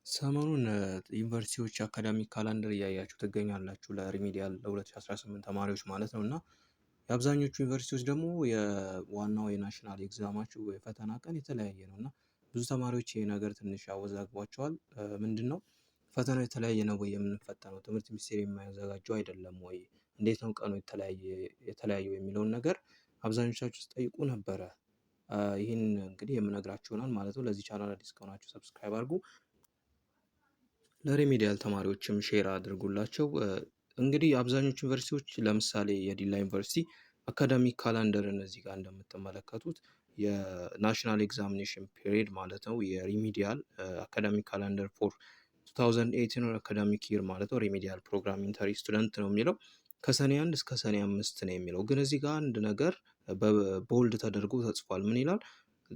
ሰሞኑን ዩኒቨርሲቲዎች አካዳሚክ ካላንደር እያያችሁ ትገኛላችሁ ለሪሚዲያል ለ2018 ተማሪዎች ማለት ነው። እና የአብዛኞቹ ዩኒቨርሲቲዎች ደግሞ የዋናው የናሽናል ኤግዛማችሁ የፈተና ቀን የተለያየ ነው እና ብዙ ተማሪዎች ይሄ ነገር ትንሽ ያወዛግቧቸዋል። ምንድን ነው ፈተናው የተለያየ ነው ወይ የምንፈተነው? ትምህርት ሚኒስቴር የማያዘጋጀው አይደለም ወይ? እንዴት ነው ቀኑ የተለያየው የሚለውን ነገር አብዛኞቻችሁ ስጠይቁ ነበረ። ይህን እንግዲህ የምነግራችሁ ይሆናል ማለት ነው። ለዚህ ቻናል አዲስ ከሆናችሁ ሰብስክራይብ አድርጉ። ለሪሚዲያል ተማሪዎችም ሼር አድርጉላቸው። እንግዲህ አብዛኞቹ ዩኒቨርሲቲዎች ለምሳሌ የዲላ ዩኒቨርሲቲ አካዳሚክ ካላንደርን እዚህ ጋር እንደምትመለከቱት የናሽናል ኤግዛሚኔሽን ፔሪድ ማለት ነው የሪሚዲያል አካዳሚክ ካላንደር ፎር 2018 አካዳሚክ ይር ማለት ነው። ሪሚዲያል ፕሮግራም ኢንተሪ ስቱደንት ነው የሚለው ከሰኔ 1 እስከ ሰኔ 5 ነው የሚለው። ግን እዚህ ጋር አንድ ነገር በቦልድ ተደርጎ ተጽፏል። ምን ይላል?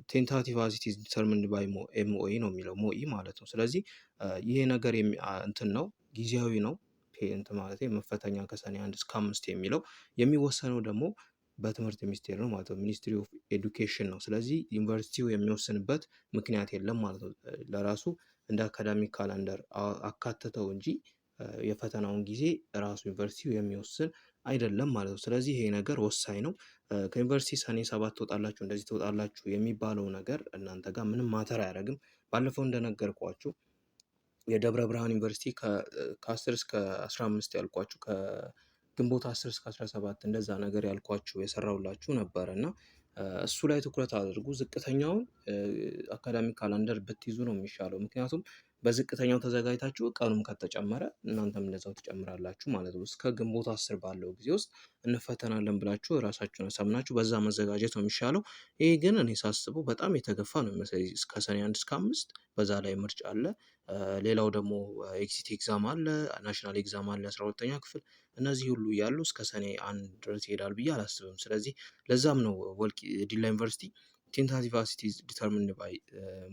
ቴንታቲቭ አዝ ኢት ኢዝ ዲተርሚንድ ባይ ኤምኦኢ ነው የሚለው ሞኢ ማለት ነው። ስለዚህ ይሄ ነገር እንትን ነው ጊዜያዊ ነው። እንትን ማለት መፈተኛ ከሰኔ 1 እስከ 5 የሚለው የሚወሰነው ደግሞ በትምህርት ሚኒስቴር ነው ማለት ነው። ሚኒስትሪ ኦፍ ኤዱኬሽን ነው። ስለዚህ ዩኒቨርሲቲው የሚወስንበት ምክንያት የለም ማለት ነው። ለራሱ እንደ አካዳሚክ ካላንደር አካተተው እንጂ የፈተናውን ጊዜ ራሱ ዩኒቨርሲቲው የሚወስን አይደለም ማለት ነው። ስለዚህ ይሄ ነገር ወሳኝ ነው። ከዩኒቨርሲቲ ሰኔ 7 ትወጣላችሁ እንደዚህ ትወጣላችሁ የሚባለው ነገር እናንተ ጋር ምንም ማተር አያደርግም። ባለፈው እንደነገርኳችሁ የደብረ ብርሃን ዩኒቨርሲቲ ከ10 እስከ 15 ያልኳችሁ ከግንቦት 10 እስከ 17 እንደዛ ነገር ያልኳችሁ የሰራውላችሁ ነበረ እና እሱ ላይ ትኩረት አድርጉ። ዝቅተኛውን አካዳሚክ ካላንደር ብትይዙ ነው የሚሻለው። ምክንያቱም በዝቅተኛው ተዘጋጅታችሁ ቀኑም ከተጨመረ እናንተም እንደዛው ትጨምራላችሁ ማለት ነው። እስከ ግንቦት 10 ባለው ጊዜ ውስጥ እንፈተናለን ብላችሁ ራሳችሁን አሳምናችሁ በዛ መዘጋጀት ነው የሚሻለው። ይሄ ግን እኔ ሳስበው በጣም የተገፋ ነው የሚመስለኝ። እስከ ሰኔ 1 እስከ 5 በዛ ላይ ምርጫ አለ። ሌላው ደግሞ ኤግዚት ኤግዛም አለ፣ ናሽናል ኤግዛም አለ 12ኛ ክፍል። እነዚህ ሁሉ እያሉ እስከ ሰኔ 1 ድረስ ይሄዳል ብዬ አላስብም። ስለዚህ ለዛም ነው ዲላ ዩኒቨርሲቲ ቴንታቲቭ አዝ ኢት ኢዝ ዲተርሚንድ ባይ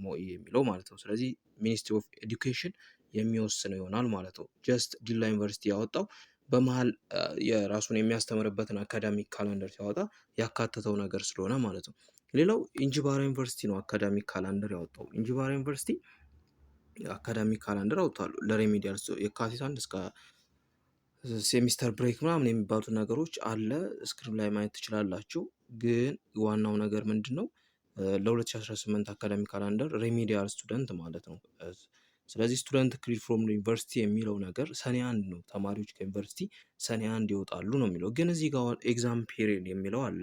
ሞኢ የሚለው ማለት ነው። ስለዚህ ሚኒስትሪ ኦፍ ኤዱኬሽን የሚወስነው ይሆናል ማለት ነው። ጀስት ዲላ ዩኒቨርሲቲ ያወጣው በመሀል የራሱን የሚያስተምርበትን አካዳሚክ ካላንደር ሲያወጣ ያካተተው ነገር ስለሆነ ማለት ነው። ሌላው እንጂባራ ዩኒቨርሲቲ ነው አካዳሚክ ካላንደር ያወጣው። እንጂባራ ዩኒቨርሲቲ አካዳሚክ ካላንደር አውጥቷል ለሬሜዲያል የካቲት 1 እስከ ሴሚስተር ብሬክ ምናምን የሚባሉት ነገሮች አለ። ስክሪን ላይ ማየት ትችላላችሁ። ግን ዋናው ነገር ምንድን ነው? ለ2018 አካዳሚክ ካላንደር ሬሜዲያል ስቱደንት ማለት ነው። ስለዚህ ስቱደንት ክሊር ፍሮም ዩኒቨርሲቲ የሚለው ነገር ሰኔ 1 ነው። ተማሪዎች ከዩኒቨርሲቲ ሰኔ 1 ይወጣሉ ነው የሚለው። ግን እዚህ ጋር ኤግዛም ፔሪድ የሚለው አለ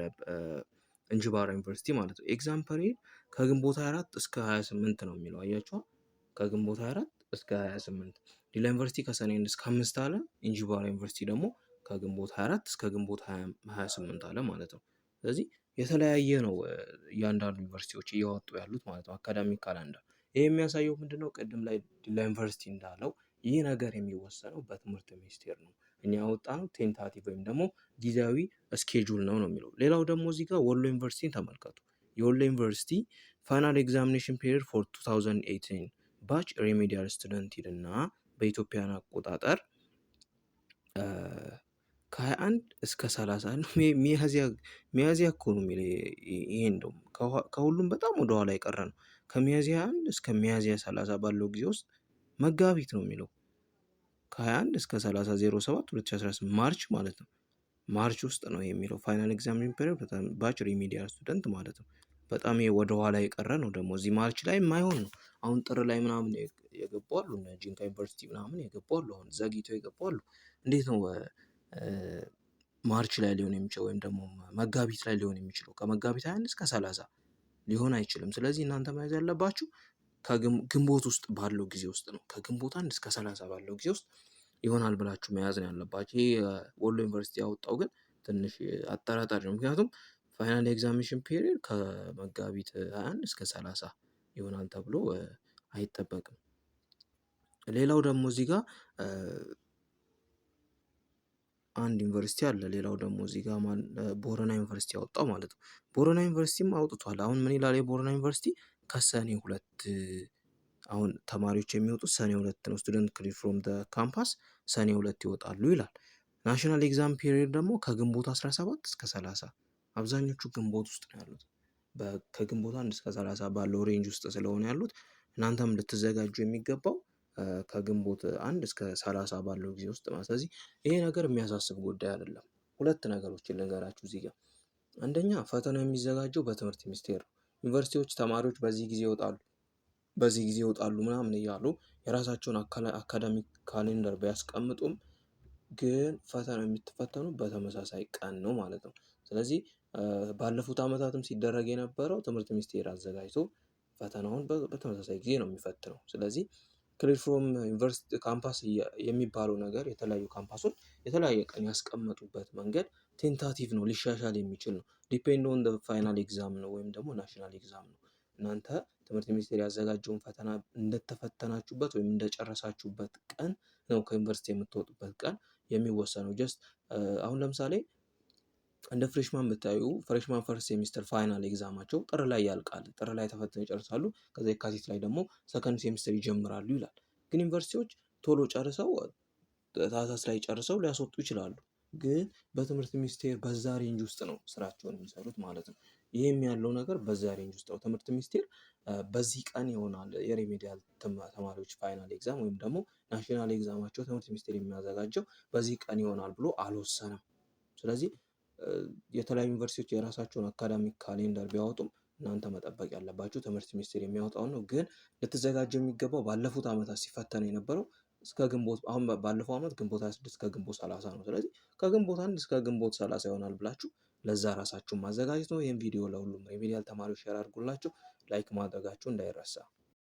እንጂባራ ዩኒቨርሲቲ ማለት ነው። ኤግዛም ፔሪድ ከግንቦት 24 እስከ 28 ነው የሚለው አያችኋል። ከግንቦት 24 እስከ 28 ዲላ ዩኒቨርሲቲ ከሰኔ 1 እስከ 5 አለ። እንጂባራ ዩኒቨርሲቲ ደግሞ ከግንቦት 24 እስከ ግንቦት 28 አለ ማለት ነው። ስለዚህ የተለያየ ነው እያንዳንዱ ዩኒቨርሲቲዎች እያወጡ ያሉት ማለት ነው አካዳሚክ ካላንደር። ይህ የሚያሳየው ምንድነው? ቅድም ላይ ዲላ ዩኒቨርሲቲ እንዳለው ይህ ነገር የሚወሰነው በትምህርት ሚኒስቴር ነው። እኛ ያወጣነው ቴንታቲቭ ወይም ደግሞ ጊዜያዊ ስኬጁል ነው የሚለው። ሌላው ደግሞ እዚህ ጋር ወሎ ዩኒቨርሲቲን ተመልከቱ። የወሎ ዩኒቨርሲቲ ፋይናል ኤግዛሚኔሽን ፔሪድ ፎር 2018 ባች ሬሜዲያል ስቱደንት ይልና በኢትዮጵያን አቆጣጠር ከ21 እስከ 30 ነው። ሚያዚያ እኮ ነው የሚለው። ይሄ እንደውም ከሁሉም በጣም ወደኋላ የቀረ ነው። ከሚያዚያ 1 እስከ ሚያዚያ 30 ባለው ጊዜ ውስጥ መጋቢት ነው የሚለው። ከ21 እስከ 30 07 2018 ማርች ማለት ነው። ማርች ውስጥ ነው የሚለው ፋይናል ኤግዛሚኔሽን ፔሪድ ባች ሪሚዲያል ስቱደንት ማለት ነው። በጣም ይሄ ወደኋላ የቀረ ነው። ደግሞ እዚህ ማርች ላይ የማይሆን ነው። አሁን ጥር ላይ ምናምን የገቡ አሉ እነ ጂንካ ዩኒቨርሲቲ ምናምን የገቡ አሉ። አሁን ዘግይተው የገቡ አሉ። እንዴት ነው ማርች ላይ ሊሆን የሚችለው ወይም ደግሞ መጋቢት ላይ ሊሆን የሚችለው? ከመጋቢት 21 እስከ 30 ሊሆን አይችልም። ስለዚህ እናንተ መያዝ ያለባችሁ ከግንቦት ውስጥ ባለው ጊዜ ውስጥ ነው። ከግንቦት 1 እስከ 30 ባለው ጊዜ ውስጥ ይሆናል ብላችሁ መያዝ ነው ያለባችሁ። ይሄ ወሎ ዩኒቨርሲቲ ያወጣው ግን ትንሽ አጠራጣሪ ነው። ምክንያቱም ፋይናል ኤግዛሚኔሽን ፔሪድ ከመጋቢት 21 እስከ 30 ይሆናል ተብሎ አይጠበቅም። ሌላው ደግሞ እዚህ ጋር አንድ ዩኒቨርሲቲ አለ። ሌላው ደግሞ እዚህ ጋር ቦረና ዩኒቨርሲቲ ያወጣው ማለት ነው። ቦረና ዩኒቨርሲቲም አውጥቷል። አሁን ምን ይላል? የቦረና ዩኒቨርሲቲ ከሰኔ 2 አሁን ተማሪዎች የሚወጡት ሰኔ 2 ነው። ስቱደንት ክሊር ፍሮም ካምፓስ ሰኔ 2 ይወጣሉ ይላል። ናሽናል ኤግዛም ፔሪድ ደግሞ ከግንቦት 17 እስከ 30 አብዛኞቹ ግንቦት ውስጥ ነው ያሉት። ከግንቦት 1 እስከ 30 ባለው ሬንጅ ውስጥ ስለሆነ ያሉት እናንተም ልትዘጋጁ የሚገባው ከግንቦት 1 እስከ 30 ባለው ጊዜ ውስጥ ማለት። ስለዚህ ይሄ ነገር የሚያሳስብ ጉዳይ አይደለም። ሁለት ነገሮችን ልንገራችሁ እዚህ ጋር። አንደኛ ፈተናው የሚዘጋጀው በትምህርት ሚኒስቴር ነው። ዩኒቨርሲቲዎች ተማሪዎች በዚህ ጊዜ ይወጣሉ በዚህ ጊዜ ይወጣሉ ምናምን እያሉ የራሳቸውን አካዳሚክ ካሌንደር ቢያስቀምጡም ግን ፈተናው የምትፈተኑ በተመሳሳይ ቀን ነው ማለት ነው። ስለዚህ ባለፉት ዓመታትም ሲደረግ የነበረው ትምህርት ሚኒስቴር አዘጋጅቶ ፈተናውን በተመሳሳይ ጊዜ ነው የሚፈትነው። ስለዚህ ክሬዲት ፍሮም ዩኒቨርሲቲ ካምፓስ የሚባለው ነገር የተለያዩ ካምፓሶች የተለያየ ቀን ያስቀመጡበት መንገድ ቴንታቲቭ ነው፣ ሊሻሻል የሚችል ነው። ዲፔንድ ኦን ፋይናል ኤግዛም ነው ወይም ደግሞ ናሽናል ኤግዛም ነው። እናንተ ትምህርት ሚኒስቴር ያዘጋጀውን ፈተና እንደተፈተናችሁበት ወይም እንደጨረሳችሁበት ቀን ነው ከዩኒቨርሲቲ የምትወጡበት ቀን የሚወሰነው። ጀስት አሁን ለምሳሌ እንደ ፍሬሽማን ብታዩ ፍሬሽማን ፈርስት ሴሚስተር ፋይናል ኤግዛማቸው ጥር ላይ ያልቃል። ጥር ላይ ተፈትነው ይጨርሳሉ። ከዛ የካቲት ላይ ደግሞ ሰከንድ ሴሚስተር ይጀምራሉ ይላል። ግን ዩኒቨርሲቲዎች ቶሎ ጨርሰው ታህሳስ ላይ ጨርሰው ሊያስወጡ ይችላሉ። ግን በትምህርት ሚኒስቴር በዛ ሬንጅ ውስጥ ነው ስራቸውን የሚሰሩት ማለት ነው። ይህም ያለው ነገር በዛ ሬንጅ ውስጥ ነው። ትምህርት ሚኒስቴር በዚህ ቀን ይሆናል የሬሜዲያል ተማሪዎች ፋይናል ኤግዛም ወይም ደግሞ ናሽናል ኤግዛማቸው ትምህርት ሚኒስቴር የሚያዘጋጀው በዚህ ቀን ይሆናል ብሎ አልወሰነም። ስለዚህ የተለያዩ ዩኒቨርሲቲዎች የራሳቸውን አካዳሚክ ካሌንደር ቢያወጡም እናንተ መጠበቅ ያለባችሁ ትምህርት ሚኒስቴር የሚያወጣውን ነው። ግን ልትዘጋጀው የሚገባው ባለፉት ዓመታት ሲፈተን የነበረው እስከ ግንቦት አሁን ባለፈው ዓመት ግንቦት 26 እስከ ግንቦት 30 ነው። ስለዚህ ከግንቦት 1 እስከ ግንቦት 30 ይሆናል ብላችሁ ለዛ ራሳችሁን ማዘጋጀት ነው። ይህን ቪዲዮ ለሁሉም ሪሜዲያል ተማሪዎች ሼር አድርጉላቸው። ላይክ ማድረጋችሁ እንዳይረሳ።